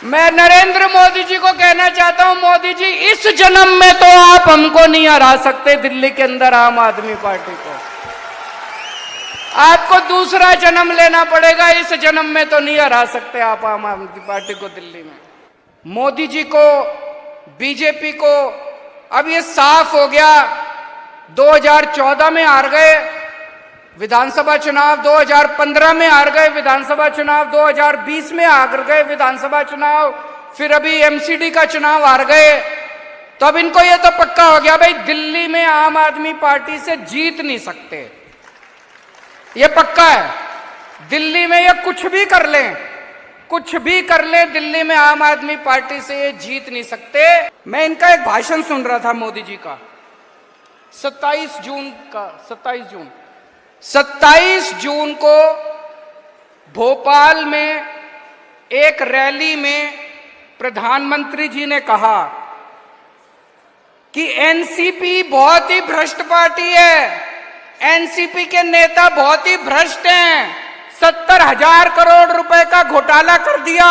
मैं नरेंद्र मोदी जी को कहना चाहता हूं, मोदी जी इस जन्म में तो आप हमको नहीं हरा सकते दिल्ली के अंदर आम आदमी पार्टी को। आपको दूसरा जन्म लेना पड़ेगा, इस जन्म में तो नहीं हरा सकते आप आम आदमी पार्टी को दिल्ली में। मोदी जी को, बीजेपी को अब ये साफ हो गया, 2014 में हार गए विधानसभा चुनाव, 2015 में हार गए विधानसभा चुनाव, 2020 में हार गए विधानसभा चुनाव, फिर अभी एमसीडी का चुनाव हार गए। तो अब इनको ये तो पक्का हो गया भाई दिल्ली में आम आदमी पार्टी से जीत नहीं सकते, ये पक्का है। दिल्ली में ये कुछ भी कर लें, कुछ भी कर लें, दिल्ली में आम आदमी पार्टी से ये जीत नहीं सकते। मैं इनका एक भाषण सुन रहा था मोदी जी का 27 जून को भोपाल में एक रैली में प्रधानमंत्री जी ने कहा कि एनसीपी बहुत ही भ्रष्ट पार्टी है, एनसीपी के नेता बहुत ही भ्रष्ट हैं, 70,000 करोड़ रुपए का घोटाला कर दिया।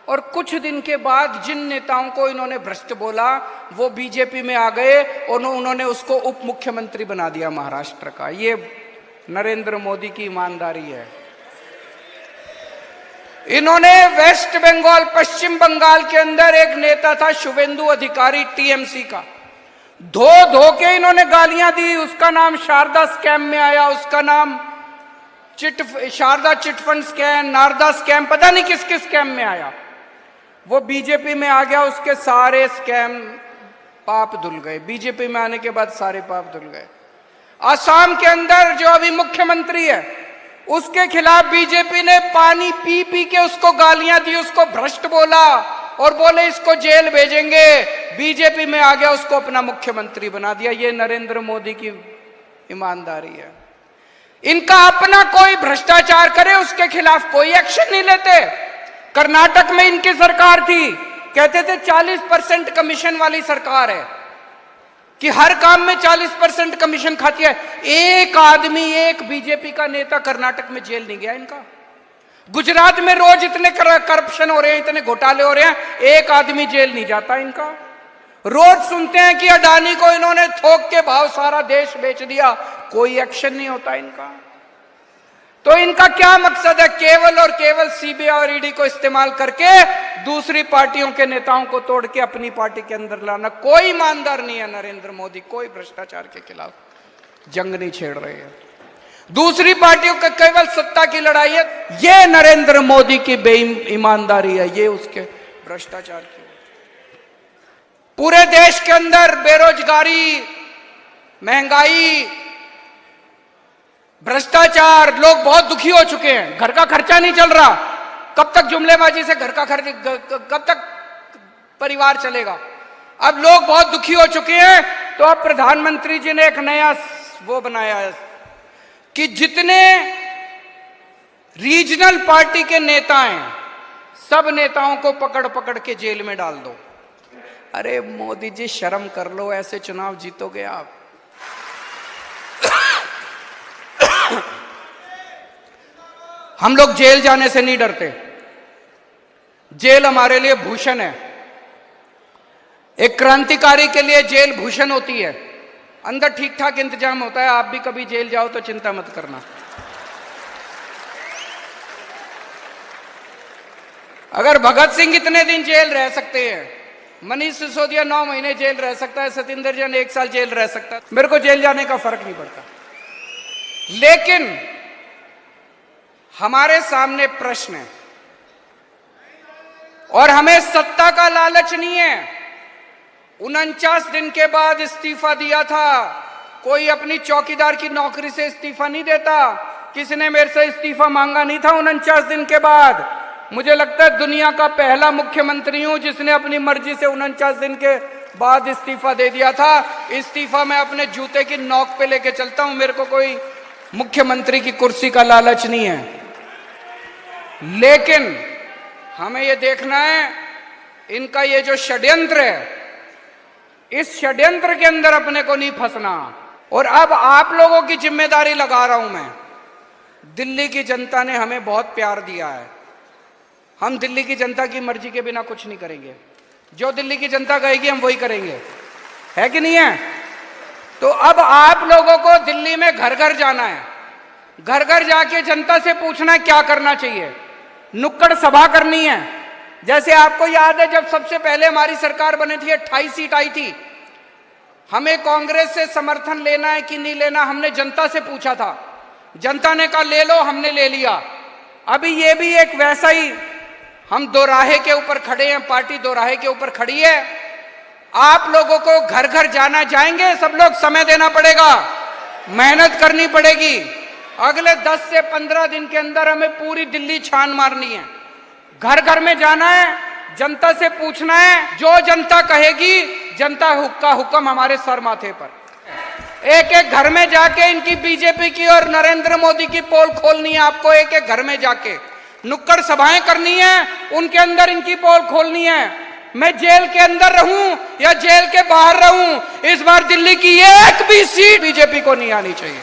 और कुछ दिन के बाद जिन नेताओं को इन्होंने भ्रष्ट बोला वो बीजेपी में आ गए और उन्होंने उसको उप मुख्यमंत्री बना दिया महाराष्ट्र का। ये नरेंद्र मोदी की ईमानदारी है। इन्होंने वेस्ट बंगाल, पश्चिम बंगाल के अंदर एक नेता था शुभेंदु अधिकारी टीएमसी का, धो धो के इन्होंने गालियां दी। उसका नाम शारदा स्कैम में आया, उसका नाम Saradha chit fund scam, Narada scam, पता नहीं किस किस स्कैम में आया। वो बीजेपी में आ गया, उसके सारे स्कैम पाप धुल गए। बीजेपी में आने के बाद सारे पाप धुल गए। असम के अंदर जो अभी मुख्यमंत्री है उसके खिलाफ बीजेपी ने पानी पी पी के उसको गालियां दी, उसको भ्रष्ट बोला और बोले इसको जेल भेजेंगे। बीजेपी में आ गया, उसको अपना मुख्यमंत्री बना दिया। ये नरेंद्र मोदी की ईमानदारी है। इनका अपना कोई भ्रष्टाचार करे उसके खिलाफ कोई एक्शन नहीं लेते। कर्नाटक में इनकी सरकार थी, कहते थे 40% कमीशन वाली सरकार है कि हर काम में 40% कमीशन खाती है। एक आदमी, एक बीजेपी का नेता कर्नाटक में जेल नहीं गया इनका। गुजरात में रोज इतने करप्शन हो रहे हैं, इतने घोटाले हो रहे हैं, एक आदमी जेल नहीं जाता इनका। रोज सुनते हैं कि अडानी को इन्होंने थोक के भाव सारा देश बेच दिया, कोई एक्शन नहीं होता इनका। तो इनका क्या मकसद है? केवल और केवल सीबीआई और ईडी को इस्तेमाल करके दूसरी पार्टियों के नेताओं को तोड़ के अपनी पार्टी के अंदर लाना। कोई ईमानदार नहीं है नरेंद्र मोदी, कोई भ्रष्टाचार के खिलाफ जंग नहीं छेड़ रहे हैं। दूसरी पार्टियों का केवल सत्ता की लड़ाई है। ये नरेंद्र मोदी की बेईमानदारी है, ये उसके भ्रष्टाचार की। पूरे देश के अंदर बेरोजगारी, महंगाई, भ्रष्टाचार, लोग बहुत दुखी हो चुके हैं। घर का खर्चा नहीं चल रहा। कब तक जुमलेबाजी से घर का खर्च, कब तक परिवार चलेगा? अब लोग बहुत दुखी हो चुके हैं। तो अब प्रधानमंत्री जी ने एक नया वो बनाया है कि जितने रीजनल पार्टी के नेता हैं सब नेताओं को पकड़ पकड़ के जेल में डाल दो। अरे मोदी जी शर्म कर लो, ऐसे चुनाव जीतोगे आप? हम लोग जेल जाने से नहीं डरते। जेल हमारे लिए भूषण है। एक क्रांतिकारी के लिए जेल भूषण होती है। अंदर ठीक ठाक इंतजाम होता है। आप भी कभी जेल जाओ तो चिंता मत करना। अगर भगत सिंह इतने दिन जेल रह सकते हैं, मनीष सिसोदिया 9 महीने जेल रह सकता है, सतिंदर जैन 1 साल जेल रह सकता है, मेरे को जेल जाने का फर्क नहीं पड़ता। लेकिन हमारे सामने प्रश्न है और हमें सत्ता का लालच नहीं है। 49 दिन के बाद इस्तीफा दिया था। कोई अपनी चौकीदार की नौकरी से इस्तीफा नहीं देता। किसी ने मेरे से इस्तीफा मांगा नहीं था 49 दिन के बाद। मुझे लगता है दुनिया का पहला मुख्यमंत्री हूं जिसने अपनी मर्जी से 49 दिन के बाद इस्तीफा दे दिया था। इस्तीफा मैं अपने जूते की नोक पे लेके चलता हूं। मेरे को कोई मुख्यमंत्री की कुर्सी का लालच नहीं है। लेकिन हमें यह देखना है इनका ये जो षड्यंत्र है, इस षड्यंत्र के अंदर अपने को नहीं फंसना। और अब आप लोगों की जिम्मेदारी लगा रहा हूं मैं। दिल्ली की जनता ने हमें बहुत प्यार दिया है। हम दिल्ली की जनता की मर्जी के बिना कुछ नहीं करेंगे। जो दिल्ली की जनता कहेगी हम वही करेंगे, है कि नहीं है? तो अब आप लोगों को दिल्ली में घर घर जाना है, घर घर जाके जनता से पूछना है क्या करना चाहिए, नुक्कड़ सभा करनी है। जैसे आपको याद है जब सबसे पहले हमारी सरकार बनी थी 28 सीट आई थी, हमें कांग्रेस से समर्थन लेना है कि नहीं लेना, हमने जनता से पूछा था, जनता ने कहा ले लो, हमने ले लिया। अभी ये भी एक वैसा ही, हम दोराहे के ऊपर खड़े हैं, पार्टी दोराहे के ऊपर खड़ी है। आप लोगों को घर घर जाना, जाएंगे सब लोग, समय देना पड़ेगा, मेहनत करनी पड़ेगी। अगले 10 से 15 दिन के अंदर हमें पूरी दिल्ली छान मारनी है, घर घर में जाना है, जनता से पूछना है, जो जनता कहेगी, जनता का हुक्म हमारे सर माथे पर। एक एक घर में जाके इनकी बीजेपी की और नरेंद्र मोदी की पोल खोलनी है आपको, एक एक घर में जाके नुक्कड़ सभाएं करनी है, उनके अंदर इनकी पोल खोलनी है। मैं जेल के अंदर रहूं या जेल के बाहर रहूं, इस बार दिल्ली की एक भी सीट बीजेपी को नहीं आनी चाहिए।